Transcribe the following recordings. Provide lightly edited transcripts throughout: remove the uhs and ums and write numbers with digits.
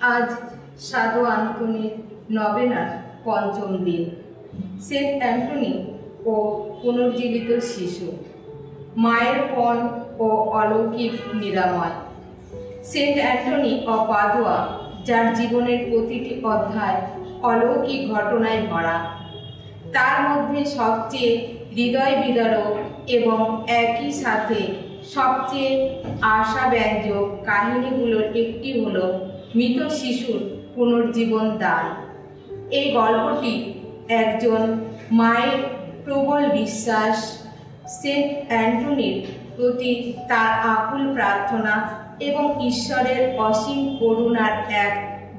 আজ সাধু আন্তনির নবেনার পঞ্চম দিন। সেন্ট অ্যান্টনি ও পুনর্জীবিত শিশু, মায়ের পণ ও অলৌকিক নিরাময়। সেন্ট অ্যান্টনি অব পাদুয়া, যার জীবনের প্রতিটি অধ্যায় অলৌকিক ঘটনায় ভরা, তার মধ্যে সবচেয়ে হৃদয় বিদারক এবং একই সাথে সবচেয়ে আশাব্যঞ্জক কাহিনীগুলোর একটি হল মৃত শিশুর পুনর্জীবন দান। এই গল্পটি একজন মায়ের প্রবল বিশ্বাস, সেন্ট অ্যান্টনির প্রতি তার আকুল প্রার্থনা এবং ঈশ্বরের অসীম করুণার এক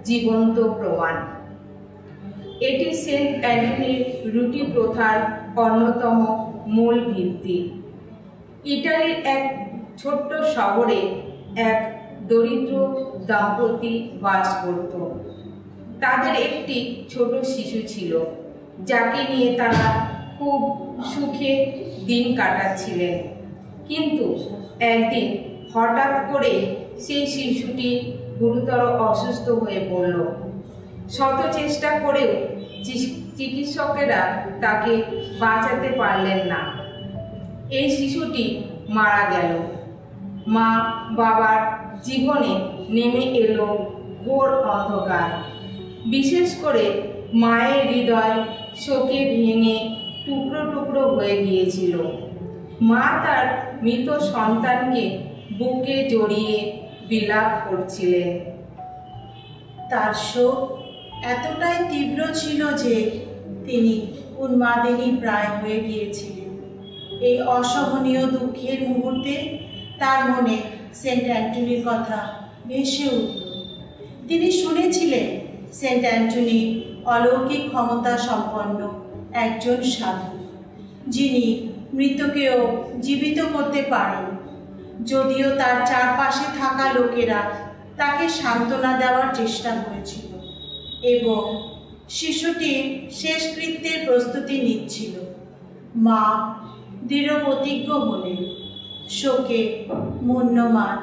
জীবন্ত প্রমাণ। এটি সেন্ট অ্যান্টনির রুটি প্রথার অন্যতম মূল ভিত্তি। ইটালির এক ছোট্ট শহরে এক দরিদ্র দম্পতি বাস করত। তাদের একটি ছোট শিশু ছিল, যাকে নিয়ে তারা খুব সুখে দিন কাটাচ্ছিলেন। কিন্তু একদিন হঠাৎ করে সেই শিশুটি গুরুতর অসুস্থ হয়ে পড়ল। শত চেষ্টা করেও চিকিৎসকেরা তাকে বাঁচাতে পারলেন না। এই শিশুটি মারা গেল। মা বাবার জীবনে নেমে এলো ঘোর অন্ধকার। বিশেষ করে মায়ের হৃদয় শোকে ভেঙে টুকরো টুকরো হয়ে গিয়েছিল। মা তার মৃত সন্তানকে বুকে জড়িয়ে বিলাপ করছিলেন। তার শোক এতটাই তীব্র ছিল যে তিনি উন্মাদিনী প্রায় হয়ে গিয়েছিলেন। এই অসহনীয় দুঃখের মুহূর্তে তার মনে সেন্ট অ্যান্টনির কথা ভেসে উঠল। তিনি শুনেছিলেন সেন্ট অ্যান্টনি অলৌকিক ক্ষমতা সম্পন্ন একজন সাধু, যিনি মৃতকেও জীবিত করতে পারেন। যদিও তার চারপাশে থাকা লোকেরা তাকে সান্ত্বনা দেওয়ার চেষ্টা করেছিল এবং শিশুটির শেষকৃত্যের প্রস্তুতি নিচ্ছিল, মা দৃঢ় প্রতিজ্ঞ হলেন। শোকে মূণ্যমান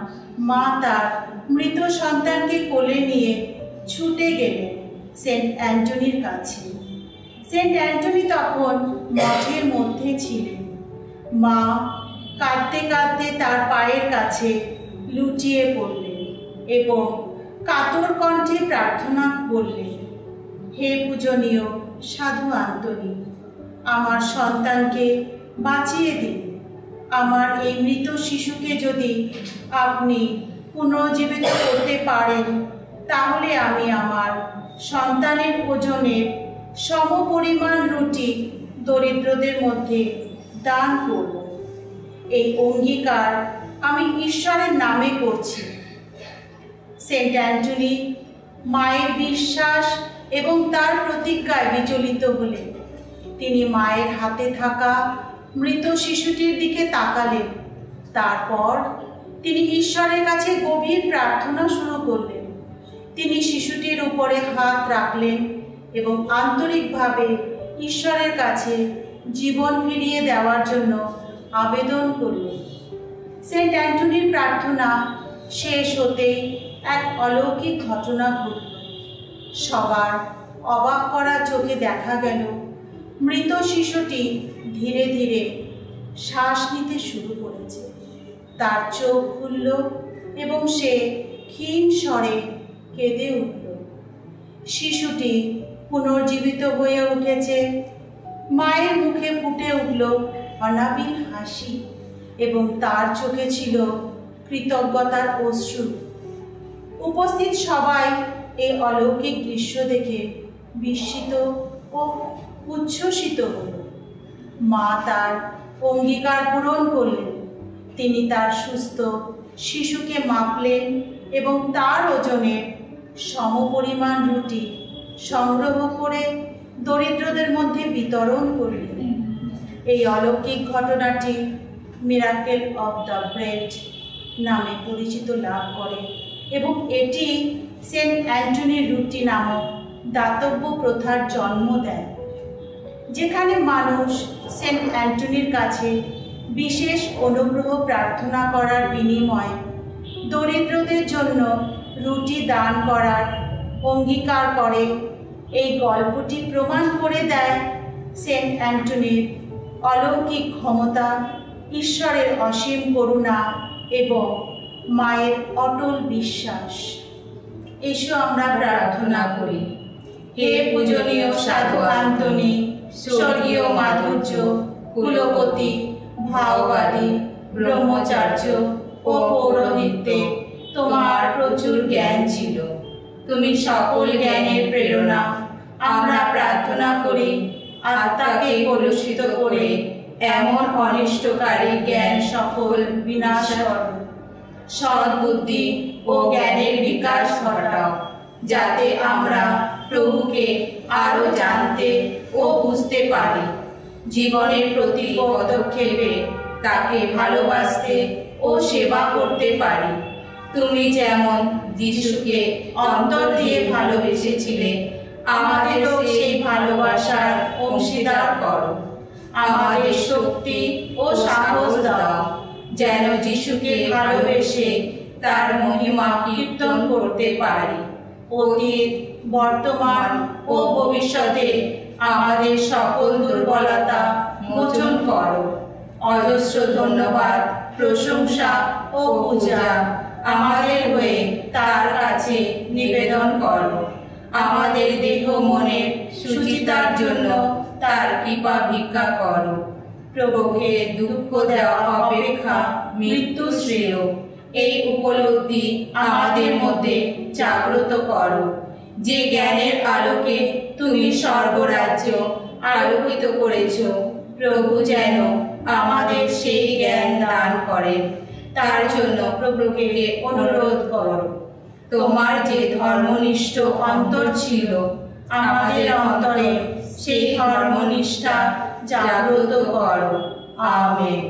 মা তার মৃত সন্তানকে কোলে নিয়ে ছুটে গেলেন সেন্ট অ্যান্টনির কাছে। সেন্ট অ্যান্টনি তখন মঠের মধ্যে ছিলেন। মা কাঁদতে কাঁদতে তার পায়ের কাছে লুটিয়ে পড়লেন এবং কাতর কণ্ঠে প্রার্থনা করলেন, হে পূজনীয় সাধু আন্তনি, আমার সন্তানকে বাঁচিয়ে দিন। আমার এই মৃত শিশুকে যদি আপনি পুনর্জীবিত করতে পারেন, তাহলে আমি আমার সন্তানের ওজনের সমপরিমাণ রুটি দরিদ্রদের মধ্যে দান করব। এই অঙ্গীকার আমি ঈশ্বরের নামে করছি। সেন্ট অ্যান্টনি মায়ের বিশ্বাস এবং তার প্রতিজ্ঞায় বিচলিত হলেন। তিনি মায়ের হাতে থাকা মৃত শিশুটির দিকে তাকালেন। তারপর তিনি ঈশ্বরের কাছে গভীর প্রার্থনা শুরু করলেন। তিনি শিশুটির উপরে হাত রাখলেন এবং আন্তরিকভাবে ঈশ্বরের কাছে জীবন ফিরিয়ে দেওয়ার জন্য আবেদন করলেন। সেন্ট অ্যান্টনির প্রার্থনা শেষ হতেই এক অলৌকিক ঘটনা ঘটল। সবার অবাক করা চোখে দেখা গেল মৃত শিশুটি ধীরে ধীরে শ্বাস নিতে শুরু করেছে। তার চোখ খুলল এবং সে ক্ষীণ স্বরে কেঁদে উঠল। শিশুটি পুনর্জীবিত হয়ে উঠেছে। মায়ের মুখে ফুটে উঠল অনাবিল হাসি এবং তার চোখে ছিল কৃতজ্ঞতার অশ্রু। উপস্থিত সবাই এই অলৌকিক দৃশ্য দেখে বিস্মিত ও উচ্ছ্বসিত হল। মা তার অঙ্গীকার পূরণ করলেন। তিনি তার সুস্থ শিশুকে মাপলেন এবং তার ওজনের সমপরিমাণ রুটি সংগ্রহ করে দরিদ্রদের মধ্যে বিতরণ করলেন। এই অলৌকিক ঘটনাটি মিরাকেল অব দ্য ব্রেড নামে পরিচিত লাভ করে এবং এটি সেন্ট অ্যান্টনির রুটি নামক দাতব্য প্রথার জন্ম দেয়, যেখানে মানুষ সেন্ট অ্যান্টনির কাছে বিশেষ অনুগ্রহ প্রার্থনা করার বিনিময়ে দরিদ্রদের জন্য রুটি দান করার অঙ্গীকার করে। এই গল্পটি প্রমাণ করে দেয় সেন্ট অ্যান্টনির অলৌকিক ক্ষমতা, ঈশ্বরের অসীম করুণা এবং মায়ের অটল বিশ্বাস। এসো আমরা প্রার্থনা করি। হে পূজনীয় সাধু আন্তনি, স্বর্গীয় মাধুর্য, কুলপতি, ভাওবাদী, ব্রহ্মচার্য ও পৌরোহিত্যে তোমার প্রচুর জ্ঞান ছিল। তুমি সকল জ্ঞানের প্রেরণা। আমরা প্রার্থনা করি আত্মাকে কলুষিত করে এমন অনিষ্টকারী জ্ঞান সকল বিনাশ করো। সদ্বুদ্ধি ও জ্ঞানের বিকাশ ঘটাও, যাতে আমরা প্রভুকে আরো জানতে ও বুঝতে পারি। জীবনের প্রতি পদক্ষেপে তাকে ভালোবাসতে ও সেবা করতে পারি। তুমি যেমন যিশুকে অন্তর দিয়ে ভালোবেসেছিলে, আমাদেরও সেই ভালোবাসার অংশীদার করো। আমাদের শক্তি ও সাহস দাও, যেন যিশুকে ভালোবেসে তার মহিমা কীর্তন করতে পারি। অতীত, বর্তমান ও ভবিষ্যতে আমাদের সকল দুর্বলতা মোচন করো। অজস্র ধন্যবাদ, প্রশংসা ও পূজা আমাদের হয়ে তার কাছে নিবেদন করো। আমাদের দেহ মনের সুচিতার জন্য তার কৃপা ভিক্ষা করো। প্রভুকে দুঃখ দেওয়া অপেক্ষা মৃত্যু শ্রেয়, এই উপলব্ধি আমাদের মধ্যে জাগ্রত করো। যে জ্ঞানের আলোকে তুমি স্বর্গরাজ্য আলোকিত করেছ, প্রভু যেন আমাদের সেই জ্ঞান দান করেন। তার জন্য প্রভুকে অনুরোধ করো। তোমার যে ধর্মনিষ্ঠ অন্তর ছিল, আমাদের অন্তরে সেই ধর্মনিষ্ঠা জাগ্রত করো। আমেন।